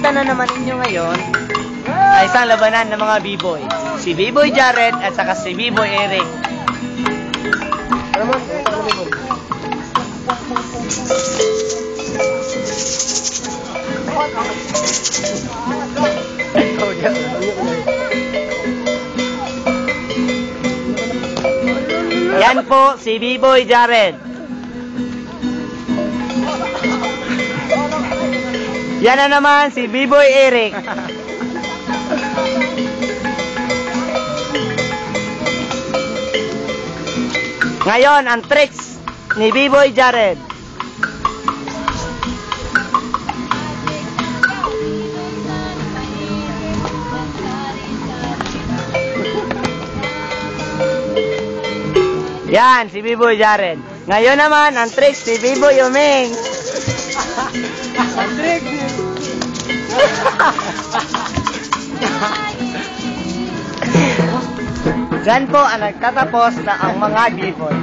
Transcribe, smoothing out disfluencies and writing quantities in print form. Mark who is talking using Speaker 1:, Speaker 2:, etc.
Speaker 1: makikita na naman ninyo ngayon ay isang labanan ng mga B-boy. Si B-boy Jared at saka si B-boy Eric. Yan po si B-boy Jared. Yan na naman si B-boy Eric. Ngayon, ang tricks ni B-boy Jared. Yan, si B-boy Jared. Ngayon naman, ang tricks ni B-boy Uming. Ang tricks ni... Diyan po ang nagtatapos na ang mga B-boy.